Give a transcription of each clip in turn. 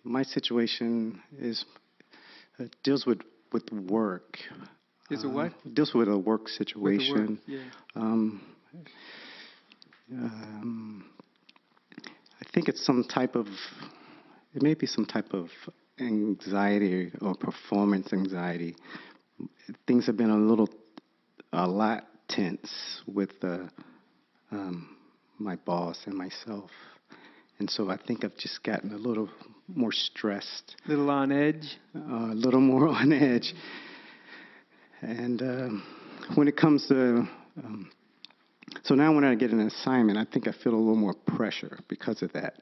my situation is deals with work. Is it what? Deals with a work With the situation. work, yeah. I think it's it may be some type of anxiety or performance anxiety. Things have been a lot tense with my boss and myself. And so I think I've just gotten a little more stressed. A little on edge? A little more on edge. And when it comes to... so now when I get an assignment, I think I feel a little more pressure because of that.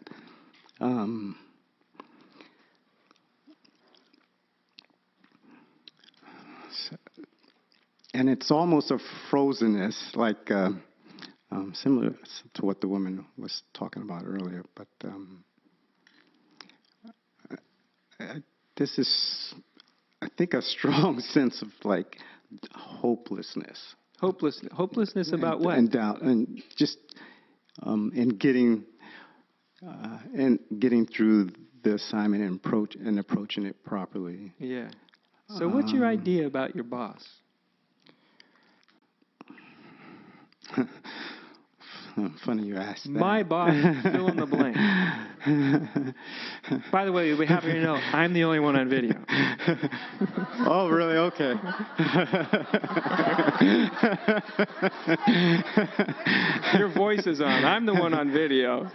And it's almost a frozenness, like similar to what the woman was talking about earlier. But this is, I think, a strong sense of like hopelessness. Hopelessness about what? And doubt, and just in getting through the assignment and approaching it properly. Yeah. So what's your idea about your boss? Funny you asked that. My boss, fill in the blank. By the way, we have you to know, I'm the only one on video. Oh, really? Okay. Your voice is on. I'm the one on video.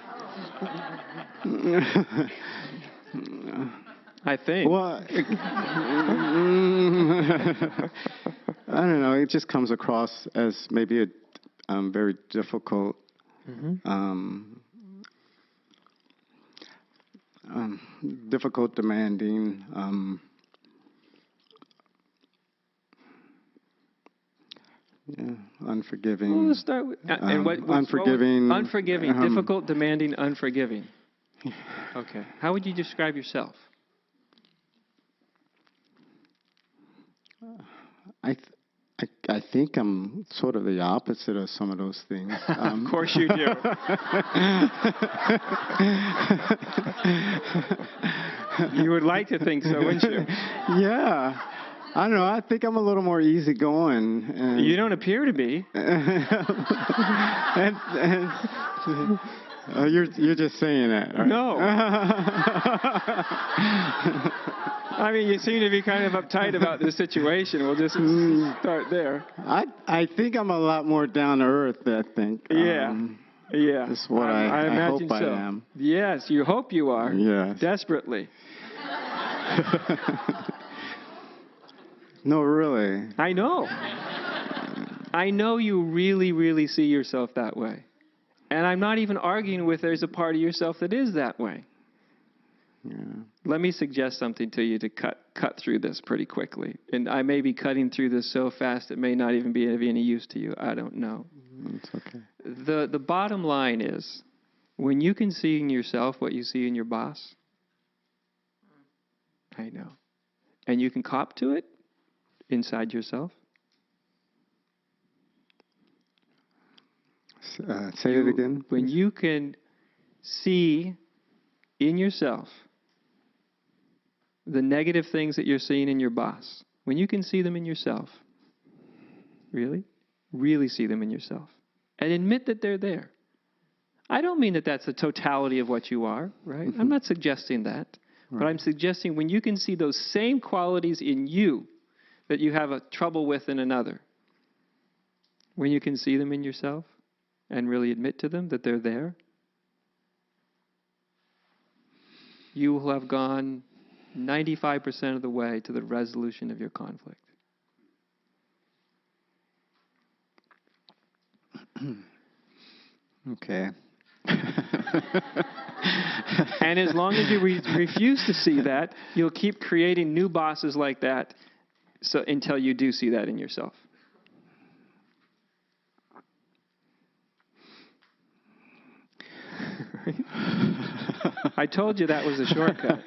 I think. Well, I don't know. It just comes across as maybe a very difficult, difficult, demanding, unforgiving. Well, let's start with unforgiving. Unforgiving, difficult, demanding, unforgiving. Okay. How would you describe yourself? I think I'm sort of the opposite of some of those things. Of course you do. You would like to think so, wouldn't you? Yeah. I don't know. I think I'm a little more easygoing. You don't appear to be. You're just saying that, right? No. I mean, you seem to be kind of uptight about this situation. We'll just start there. I think I'm a lot more down to earth, I think. Yeah. Yeah. That's what I imagine hope so. I am. Yes, you hope you are. Yes. Desperately. No, really. I know. I know you really, really see yourself that way. And I'm not even arguing with there's a part of yourself that is that way. Yeah. Let me suggest something to you to cut through this pretty quickly. And I may be cutting through this so fast it may not even be of any use to you. I don't know. It's okay. The bottom line is, when you can see in yourself what you see in your boss, I know, and you can cop to it inside yourself. Say it again. When you can see in yourself the negative things that you're seeing in your boss, when you can see them in yourself, really see them in yourself, and admit that they're there. I don't mean that that's the totality of what you are, right? I'm not suggesting that. Right. But I'm suggesting when you can see those same qualities in you that you have a trouble with in another, when you can see them in yourself and really admit to them that they're there, you will have gone 95% of the way to the resolution of your conflict. Okay. And as long as you refuse to see that, you'll keep creating new bosses like that until you do see that in yourself. I told you that was a shortcut.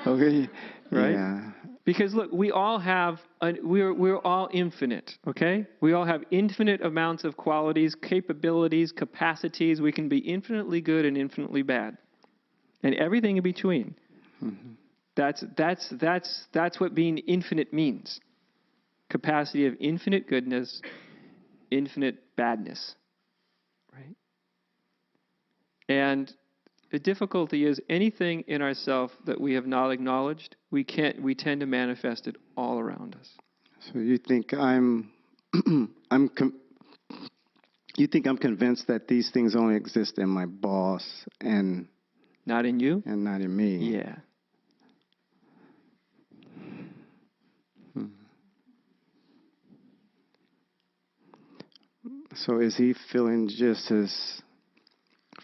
Okay. Right? Yeah. Because look, we all have, we're all infinite, okay? We all have infinite amounts of qualities, capabilities, capacities. We can be infinitely good and infinitely bad. And everything in between. That's what being infinite means. Capacity of infinite goodness, infinite badness, right? And the difficulty is anything in ourself that we have not acknowledged, we tend to manifest it all around us. So you think I'm you think I'm convinced that these things only exist in my boss and not in you? And not in me. Yeah. So is he feeling just as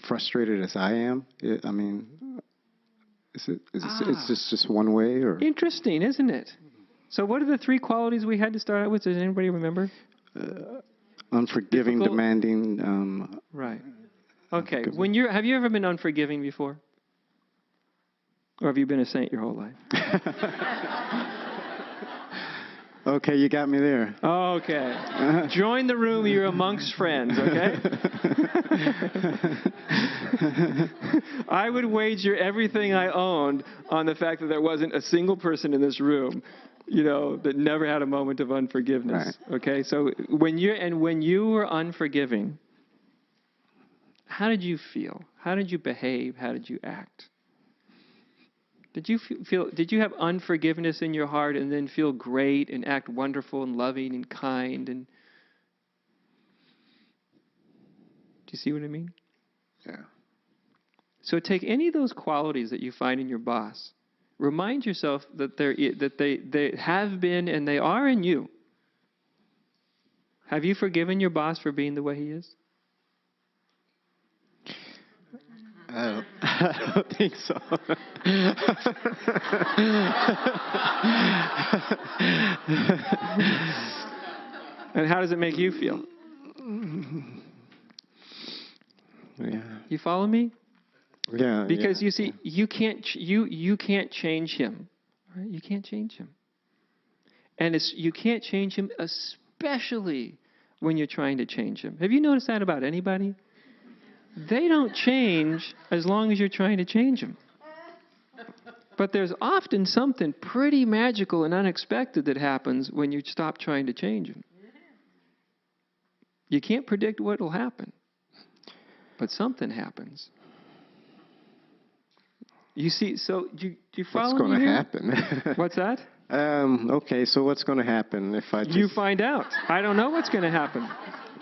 frustrated as I am? I mean, it's just one way, or? Interesting, isn't it? So what are the three qualities we had to start out with? Does anybody remember? Unforgiving, difficult, demanding. Right. Okay. Have you ever been unforgiving before? Or have you been a saint your whole life? Okay, you got me there. Okay. Join the room. You're amongst friends, okay? I would wager everything I owned on the fact that there wasn't a single person in this room, that never had a moment of unforgiveness. Right. Okay? So when you were unforgiving, how did you feel? How did you behave? How did you act? Did you have unforgiveness in your heart and then feel great and act wonderful and loving and kind? And do you see what I mean? Yeah. So take any of those qualities that you find in your boss. Remind yourself that they have been and they are in you. Have you forgiven your boss for being the way he is? I don't think so. And how does it make you feel? Yeah. You follow me? Yeah. Because you see, you can't change him. Right? You can't change him. And you can't change him, especially when you're trying to change him. Have you noticed that about anybody? They don't change as long as you're trying to change them. But there's often something pretty magical and unexpected that happens when you stop trying to change them. You can't predict what will happen, but something happens. You see, so do you follow me? What's going to happen? What's that? Okay, so what's going to happen if I just... You find out. I don't know what's going to happen.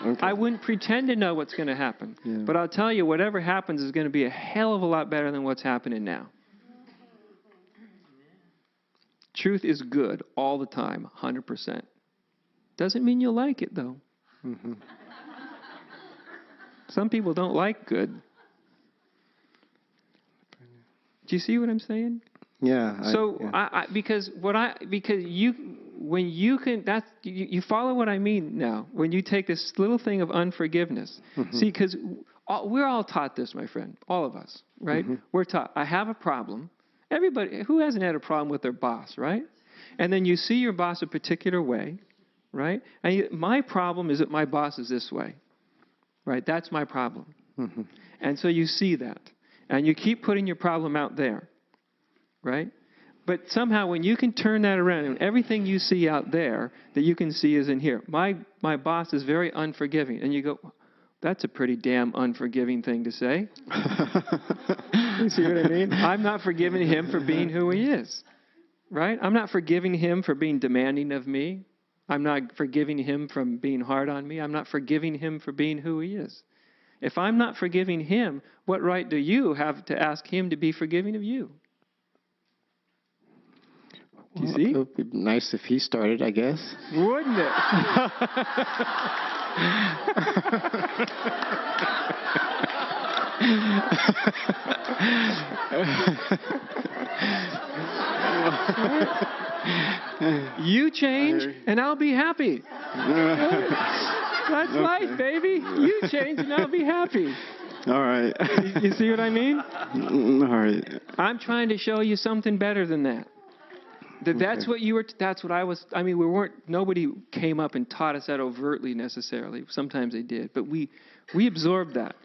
Okay. I wouldn't pretend to know what's going to happen. Yeah. But I'll tell you, whatever happens is going to be a hell of a lot better than what's happening now. Truth is good all the time, 100%. Doesn't mean you'll like it, though. Mm-hmm. Some people don't like good. Do you see what I'm saying? Yeah. So, because you follow what I mean now. When you take this little thing of unforgiveness, see, because we're all taught this, my friend, all of us, right? Mm-hmm. We're taught. I have a problem. Everybody, who hasn't had a problem with their boss, right? And then you see your boss a particular way, right? And my problem is that my boss is this way, right? That's my problem. Mm-hmm. And so you see that, and you keep putting your problem out there. Right? But somehow when you can turn that around and everything you see out there that you can see is in here. My boss is very unforgiving. And you go, that's a pretty damn unforgiving thing to say. You see what I mean? I'm not forgiving him for being who he is. Right? I'm not forgiving him for being demanding of me. I'm not forgiving him for being hard on me. I'm not forgiving him for being who he is. If I'm not forgiving him, what right do you have to ask him to be forgiving of you? Do you see? It would be nice if he started, I guess. Wouldn't it? You change, and I'll be happy. That's life, baby. You change, and I'll be happy. All right. You see what I mean? All right. I'm trying to show you something better than that. That's what you were. That's what I was. I mean, nobody came up and taught us that overtly necessarily. Sometimes they did, but we absorbed that.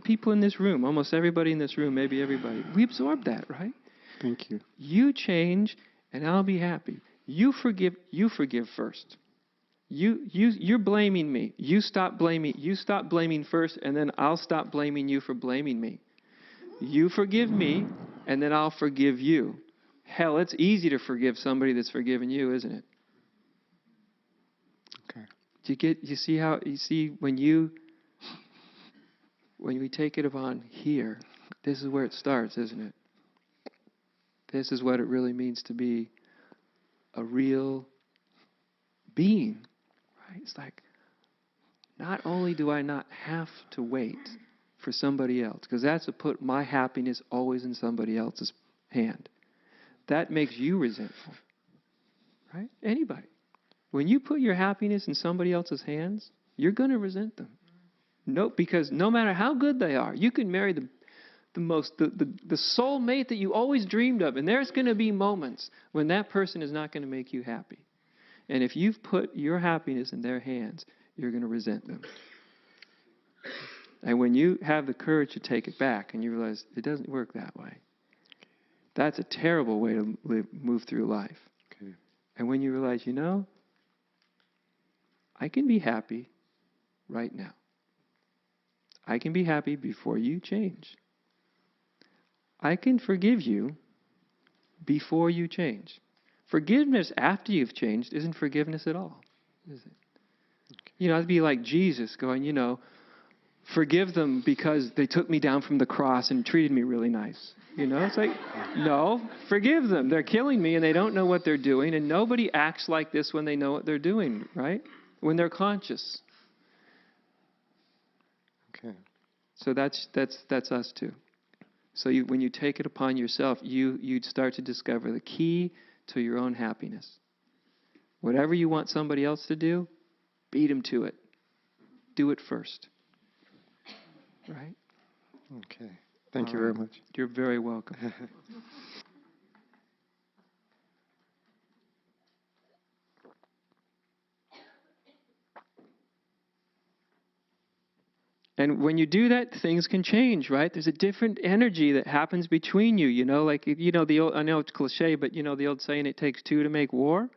People in this room, almost everybody in this room, maybe everybody, we absorbed that, right? Thank you. You change, and I'll be happy. You forgive first. You're blaming me. You stop blaming first, and then I'll stop blaming you for blaming me. You forgive me, and then I'll forgive you. Hell, it's easy to forgive somebody that's forgiven you, isn't it? Okay. You see when we take it upon here, this is where it starts, isn't it? This is what it really means to be a real being, right? It's like, not only do I not have to wait for somebody else, because that's to put my happiness always in somebody else's hand. That makes you resentful, right? Anybody. When you put your happiness in somebody else's hands, you're going to resent them. No, because no matter how good they are, you can marry the soul mate that you always dreamed of, and there's going to be moments when that person is not going to make you happy. And if you've put your happiness in their hands, you're going to resent them. And when you have the courage to take it back and you realize it doesn't work that way, that's a terrible way to move through life. Okay. And when you realize, I can be happy right now. I can be happy before you change. I can forgive you before you change. Forgiveness after you've changed isn't forgiveness at all, is it? Okay. I'd be like Jesus going, forgive them because they took me down from the cross and treated me really nice. It's like, no, forgive them. They're killing me and they don't know what they're doing, and nobody acts like this when they know what they're doing, right? When they're conscious. Okay. So that's us too. So when you take it upon yourself, you'd start to discover the key to your own happiness. Whatever you want somebody else to do, beat them to it. Do it first. Right? Okay. Thank you very much. You're very welcome. And when you do that, things can change, right? There's a different energy that happens between you, like, the old, I know it's cliche, but the old saying, it takes two to make war.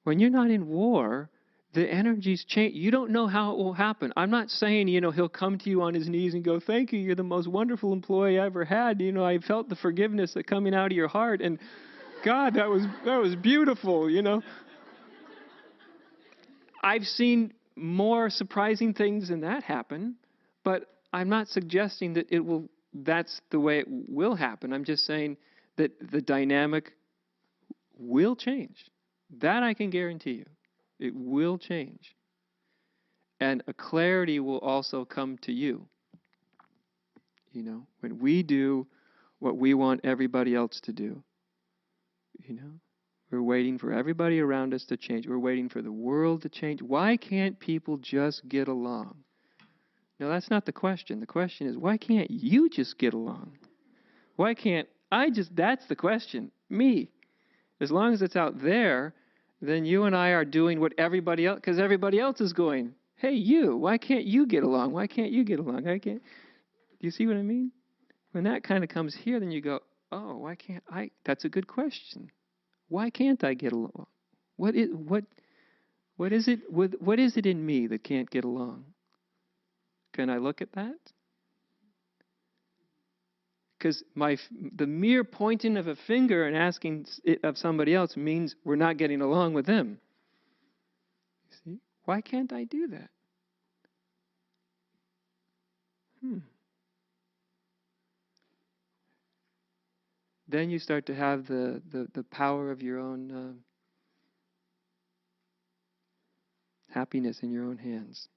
When you're not in war, the energies change. You don't know how it will happen. I'm not saying, he'll come to you on his knees and go, thank you, you're the most wonderful employee I ever had. I felt the forgiveness that coming out of your heart, and God, that was beautiful, I've seen more surprising things than that happen, but I'm not suggesting that that's the way it will happen. I'm just saying that the dynamic will change. That I can guarantee you. It will change. And a clarity will also come to you. When we do what we want everybody else to do, we're waiting for everybody around us to change. We're waiting for the world to change. Why can't people just get along? No, that's not the question. The question is, why can't you just get along? Why can't that's the question. Me. As long as it's out there, then you and I are doing what everybody else, because everybody else is going, hey, why can't you get along? Why can't you get along? I can't. Do you see what I mean? When that kind of comes here, then you go, oh, why can't I? That's a good question. Why can't I get along? What is it in me that can't get along? Can I look at that? Because the mere pointing of a finger and asking it of somebody else means we're not getting along with them. You see? Why can't I do that? Then you start to have the power of your own happiness in your own hands.